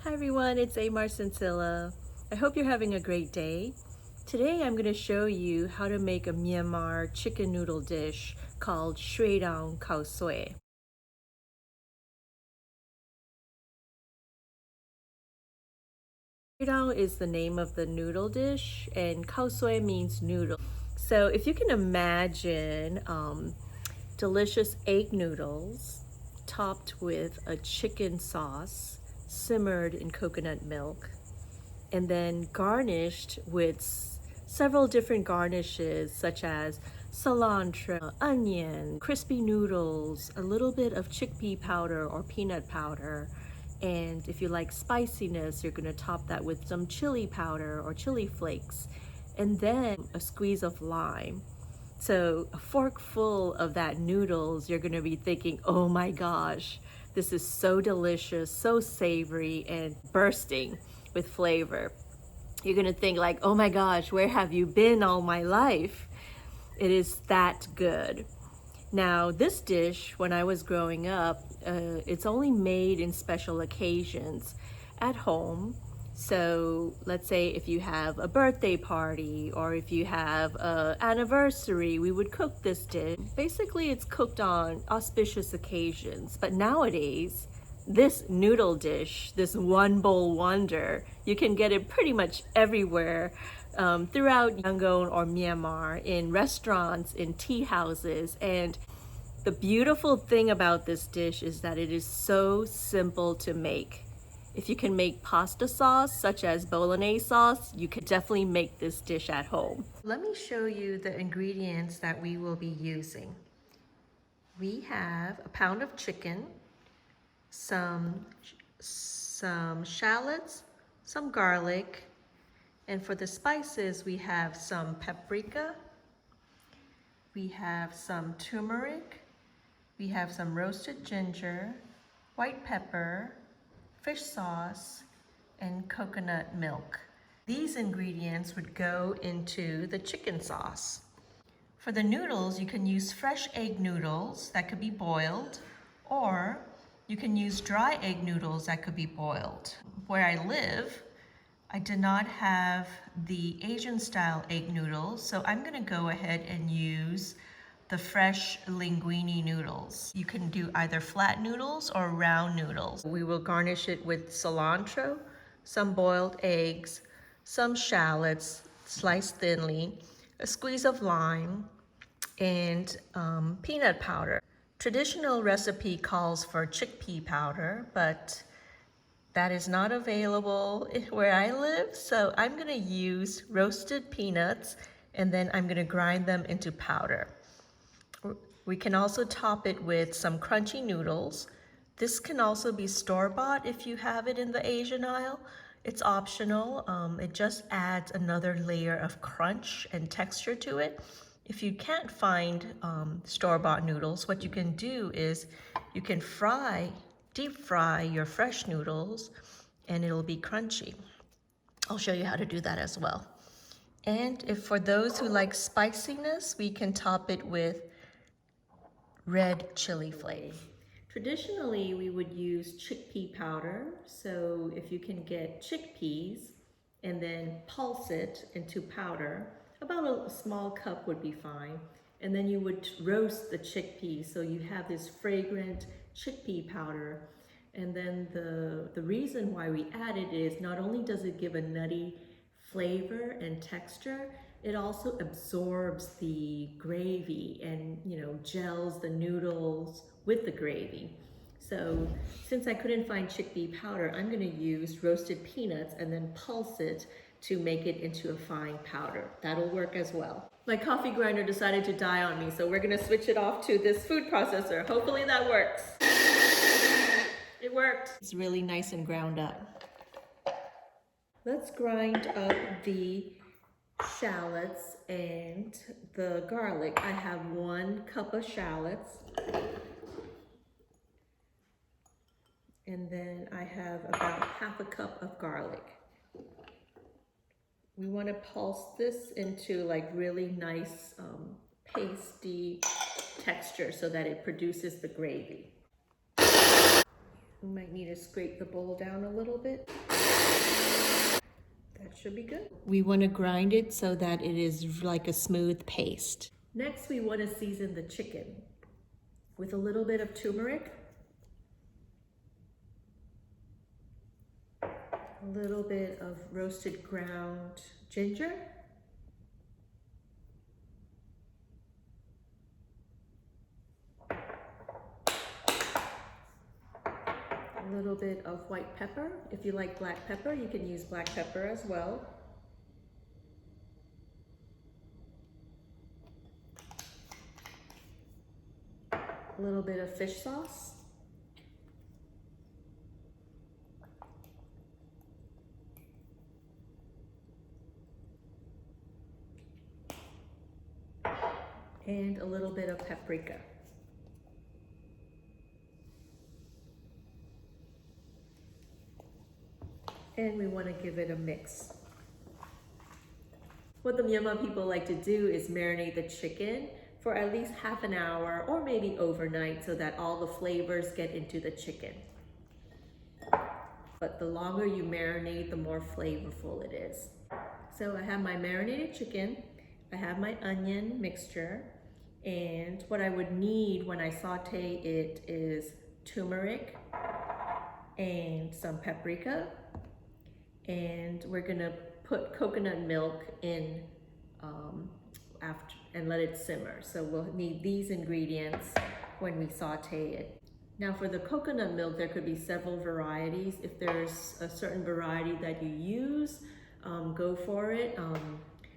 Hi everyone, it's Amar Sincilla. I hope you're having a great day. Today I'm going to show you how to make a Myanmar chicken noodle dish called Shwe Taung Noodles. Shwe Taung is the name of the noodle dish and Noodles means noodle. So if you can imagine delicious egg noodles topped with a chicken sauce simmered in coconut milk, and then garnished with several different garnishes such as cilantro, onion, crispy noodles, a little bit of chickpea powder or peanut powder. And if you like spiciness, you're gonna top that with some chili powder or chili flakes, and then a squeeze of lime. So a fork full of that noodles, you're gonna be thinking, oh my gosh, this is so delicious, so savory and bursting with flavor. You're gonna think like, oh my gosh, where have you been all my life? It is that good. Now, this dish, when I was growing up, it's only made in special occasions at home. So let's say if you have a birthday party or if you have an anniversary, we would cook this dish. Basically, it's cooked on auspicious occasions. But nowadays, this noodle dish, this one bowl wonder, you can get it pretty much everywhere throughout Yangon or Myanmar, in restaurants, in tea houses. And the beautiful thing about this dish is that it is so simple to make. If you can make pasta sauce, such as bolognese sauce, you can definitely make this dish at home. Let me show you the ingredients that we will be using. We have a pound of chicken, some shallots, some garlic, and for the spices, we have some paprika, we have some turmeric, we have some roasted ginger, white pepper, fish sauce, and coconut milk. These ingredients would go into the chicken sauce. For the noodles, you can use fresh egg noodles that could be boiled, or you can use dry egg noodles that could be boiled. Where I live, I did not have the Asian style egg noodles, so I'm gonna go ahead and use the fresh linguine noodles. You can do either flat noodles or round noodles. We will garnish it with cilantro, some boiled eggs, some shallots sliced thinly, a squeeze of lime, and peanut powder. Traditional recipe calls for chickpea powder, but that is not available where I live, so I'm gonna use roasted peanuts and then I'm gonna grind them into powder. We can also top it with some crunchy noodles. This can also be store-bought if you have it in the Asian aisle. It's optional. It just adds another layer of crunch and texture to it. If you can't find store-bought noodles, what you can do is you can deep fry your fresh noodles and it'll be crunchy. I'll show you how to do that as well. And if for those who like spiciness, we can top it with red chili flake. Traditionally, we would use chickpea powder. So if you can get chickpeas and then pulse it into powder, about a small cup would be fine. And then you would roast the chickpeas so you have this fragrant chickpea powder. And then the reason why we add it is not only does it give a nutty flavor and texture, it also absorbs the gravy and gels the noodles with the gravy. So since I couldn't find chickpea powder, I'm going to use roasted peanuts and then pulse it to make it into a fine powder. That'll work as well. My coffee grinder decided to die on me, so we're going to switch it off to this food processor. Hopefully that works. It worked. It's really nice and ground up. Let's grind up the shallots and the garlic. I have 1 cup of shallots. And then I have about half a cup of garlic. We want to pulse this into like really nice pasty texture so that it produces the gravy. We might need to scrape the bowl down a little bit. That should be good. We want to grind it so that it is like a smooth paste. Next, we want to season the chicken with a little bit of turmeric, a little bit of roasted ground ginger, a little bit of white pepper. If you like black pepper, you can use black pepper as well. A little bit of fish sauce. And a little bit of paprika. And we want to give it a mix. What the Myanmar people like to do is marinate the chicken for at least half an hour or maybe overnight so that all the flavors get into the chicken. But the longer you marinate, the more flavorful it is. So I have my marinated chicken, I have my onion mixture, and what I would need when I saute it is turmeric and some paprika, and we're gonna put coconut milk in after and let it simmer. So we'll need these ingredients when we saute it. Now for the coconut milk, there could be several varieties. If there's a certain variety that you use, go for it.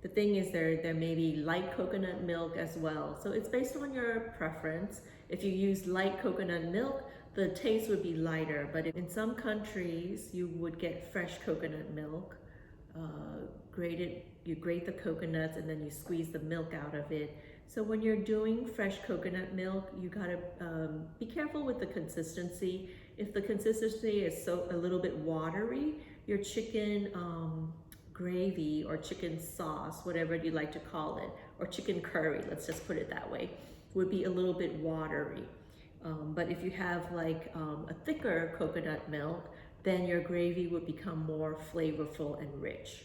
The thing is there may be light coconut milk as well. So it's based on your preference. If you use light coconut milk, the taste would be lighter, but in some countries you would get fresh coconut milk, you grate the coconuts and then you squeeze the milk out of it. So when you're doing fresh coconut milk, you gotta be careful with the consistency. If the consistency is a little bit watery, your chicken gravy or chicken sauce, whatever you like to call it, or chicken curry, let's just put it that way, would be a little bit watery. But if you have like a thicker coconut milk, then your gravy would become more flavorful and rich.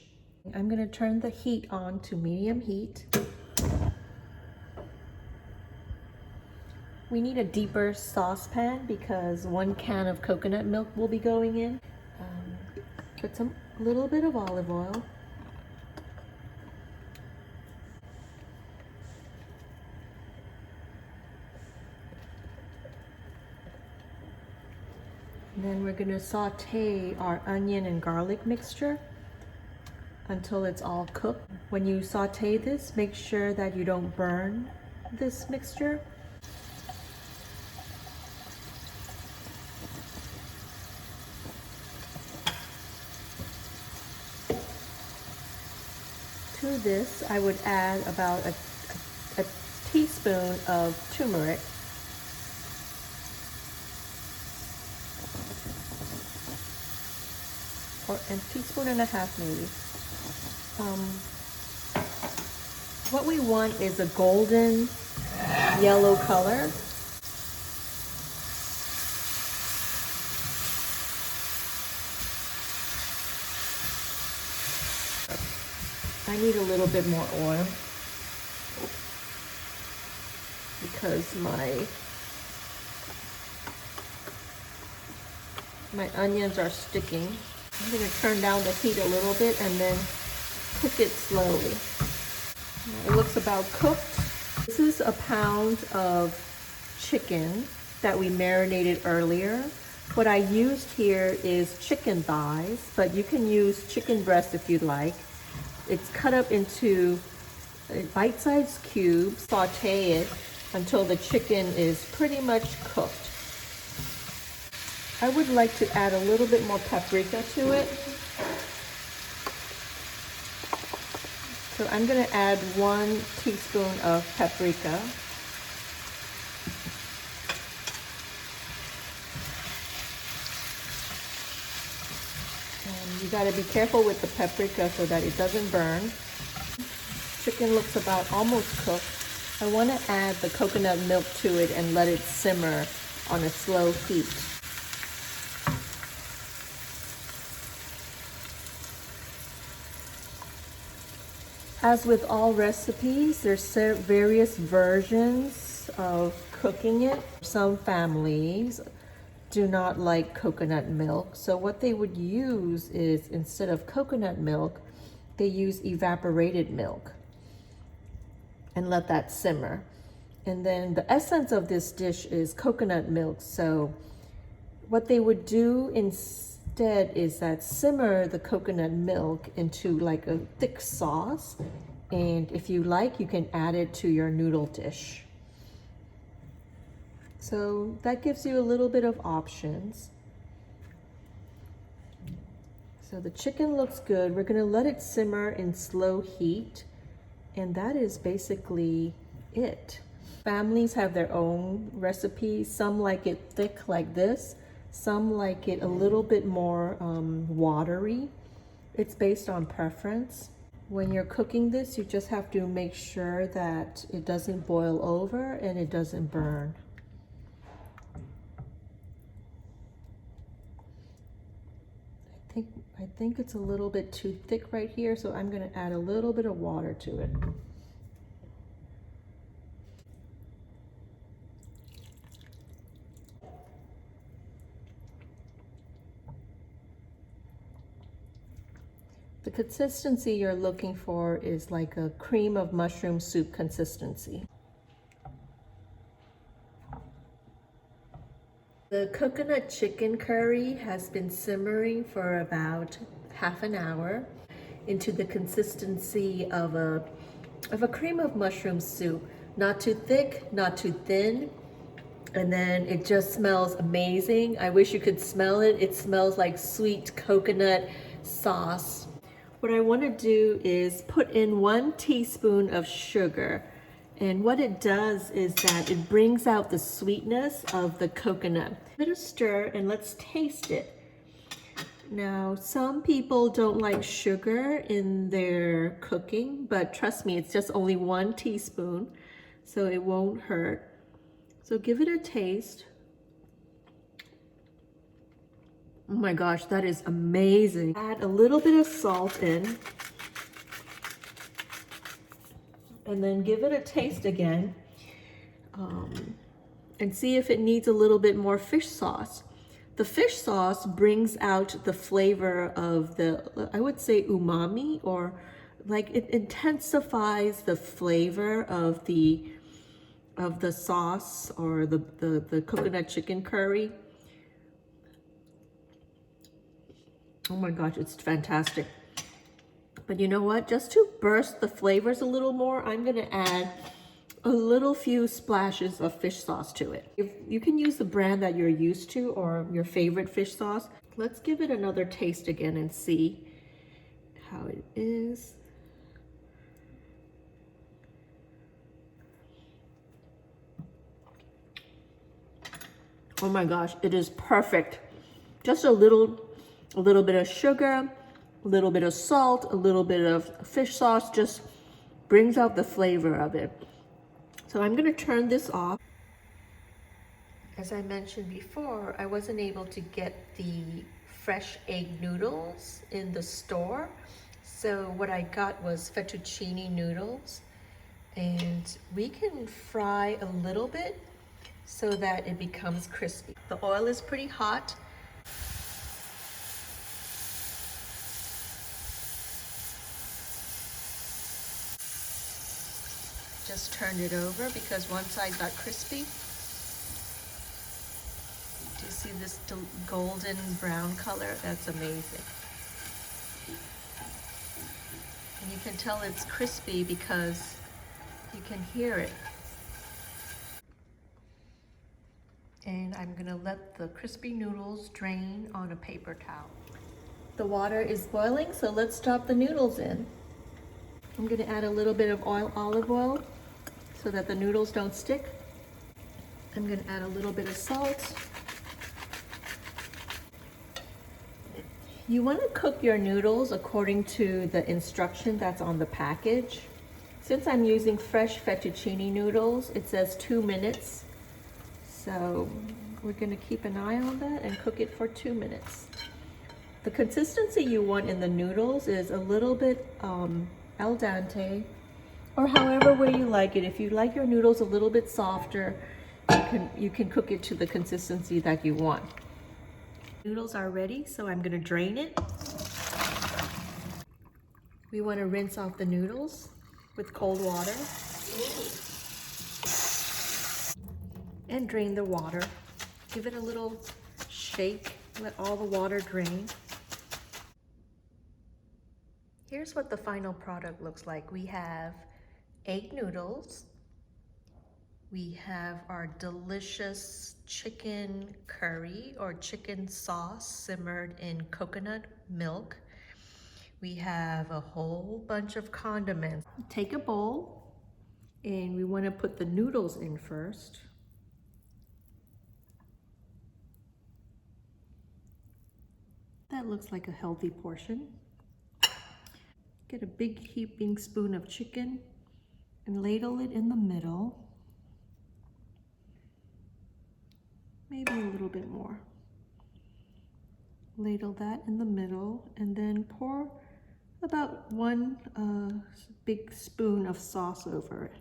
I'm gonna turn the heat on to medium heat. We need a deeper saucepan because 1 can of coconut milk will be going in. Put a little bit of olive oil. And then we're gonna saute our onion and garlic mixture until it's all cooked. When you saute this, make sure that you don't burn this mixture. To this, I would add about a teaspoon of turmeric. Or a teaspoon and a half maybe. What we want is a golden yellow color. I need a little bit more oil because my onions are sticking. I'm going to turn down the heat a little bit and then cook it slowly. It looks about cooked. This is a pound of chicken that we marinated earlier. What I used here is chicken thighs, but you can use chicken breast if you'd like. It's cut up into bite-sized cubes. Saute it until the chicken is pretty much cooked. I would like to add a little bit more paprika to it. So I'm going to add 1 teaspoon of paprika. And you got to be careful with the paprika so that it doesn't burn. Chicken looks about almost cooked. I want to add the coconut milk to it and let it simmer on a slow heat. As with all recipes, there's various versions of cooking it. Some families do not like coconut milk, so what they would use is, instead of coconut milk, they use evaporated milk and let that simmer. And then the essence of this dish is coconut milk, so what they would do instead is that simmer the coconut milk into like a thick sauce, and if you like, you can add it to your noodle dish. So that gives you a little bit of options. So the chicken looks good. We're gonna let it simmer in slow heat, and that is basically it. Families have their own recipes. Some like it thick like this. Some like it a little bit more watery. It's based on preference. When you're cooking this, you just have to make sure that it doesn't boil over and it doesn't burn. I think it's a little bit too thick right here, so I'm going to add a little bit of water to it. The consistency you're looking for is like a cream of mushroom soup consistency. The coconut chicken curry has been simmering for about half an hour into the consistency of a cream of mushroom soup. Not too thick, not too thin. And then it just smells amazing. I wish you could smell it. It smells like sweet coconut sauce. What I want to do is put in 1 teaspoon of sugar. And what it does is that it brings out the sweetness of the coconut. Give it a stir and let's taste it. Now, some people don't like sugar in their cooking, but trust me, it's just only 1 teaspoon, so it won't hurt. So give it a taste. Oh my gosh, that is amazing. Add a little bit of salt in. And then give it a taste again. And see if it needs a little bit more fish sauce. The fish sauce brings out the flavor of the, I would say, umami, or like it intensifies the flavor of the sauce or the coconut chicken curry. Oh my gosh, it's fantastic. But you know what? Just to burst the flavors a little more, I'm gonna add a little few splashes of fish sauce to it. If you can use the brand that you're used to or your favorite fish sauce. Let's give it another taste again and see how it is. Oh my gosh, it is perfect. Just a little bit of sugar, a little bit of salt, a little bit of fish sauce just brings out the flavor of it. So I'm going to turn this off. As I mentioned before, I wasn't able to get the fresh egg noodles in the store. So what I got was fettuccine noodles, and we can fry a little bit so that it becomes crispy. The oil is pretty hot. Just turned it over because one side got crispy. Do you see this golden brown color? That's amazing. And you can tell it's crispy because you can hear it. And I'm gonna let the crispy noodles drain on a paper towel. The water is boiling, so let's drop the noodles in. I'm gonna add a little bit of olive oil so that the noodles don't stick. I'm gonna add a little bit of salt. You wanna cook your noodles according to the instruction that's on the package. Since I'm using fresh fettuccine noodles, it says 2 minutes. So we're gonna keep an eye on that and cook it for 2 minutes. The consistency you want in the noodles is a little bit al dente, or however way you like it. If you like your noodles a little bit softer, you can cook it to the consistency that you want. Noodles are ready, so I'm gonna drain it. We want to rinse off the noodles with cold water and drain the water. Give it a little shake, let all the water drain. Here's what the final product looks like. We have egg noodles. We have our delicious chicken curry or chicken sauce simmered in coconut milk. We have a whole bunch of condiments. Take a bowl and we want to put the noodles in first. That looks like a healthy portion. Get a big heaping spoon of chicken and ladle it in the middle. Maybe a little bit more. Ladle that in the middle and then pour about one big spoon of sauce over it.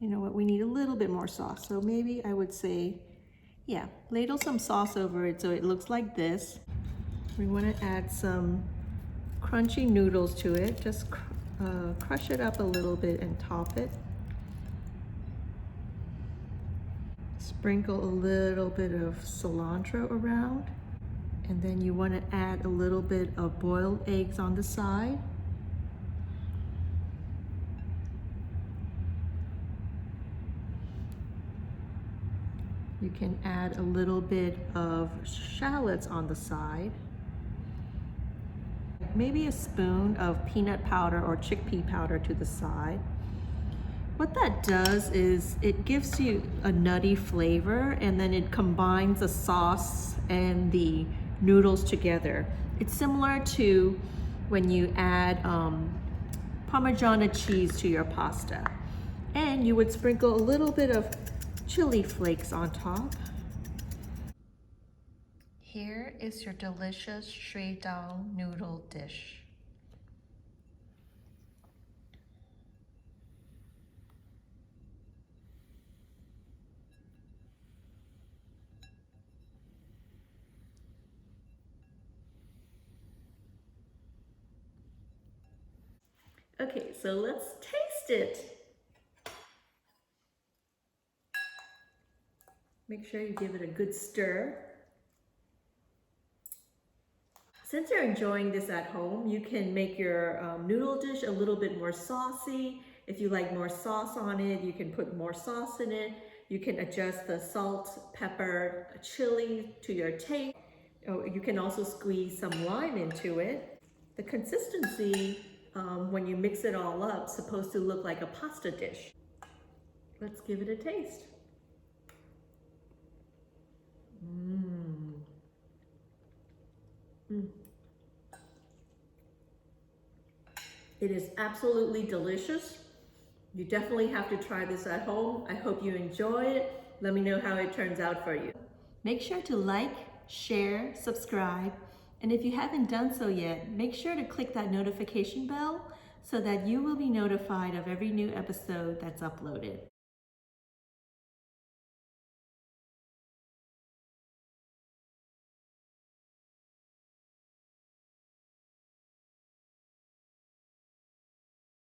You know what, we need a little bit more sauce. So maybe I would say, yeah, ladle some sauce over it so it looks like this. We want to add some crunchy noodles to it. Just crush it up a little bit and top it. Sprinkle a little bit of cilantro around. And then you want to add a little bit of boiled eggs on the side. You can add a little bit of shallots on the side. Maybe a spoon of peanut powder or chickpea powder to the side. What that does is it gives you a nutty flavor and then it combines the sauce and the noodles together. It's similar to when you add Parmesan cheese to your pasta. And you would sprinkle a little bit of chili flakes on top. Here is your delicious Shwe Taung noodle dish. Okay, so let's taste it. Make sure you give it a good stir. Since you're enjoying this at home, you can make your noodle dish a little bit more saucy. If you like more sauce on it, you can put more sauce in it. You can adjust the salt, pepper, chili to your taste. Oh, you can also squeeze some lime into it. The consistency, when you mix it all up, is supposed to look like a pasta dish. Let's give it a taste. It is absolutely delicious. You definitely have to try this at home. I hope you enjoy it. Let me know how it turns out for you. Make sure to like, share, subscribe, and if you haven't done so yet, make sure to click that notification bell so that you will be notified of every new episode that's uploaded.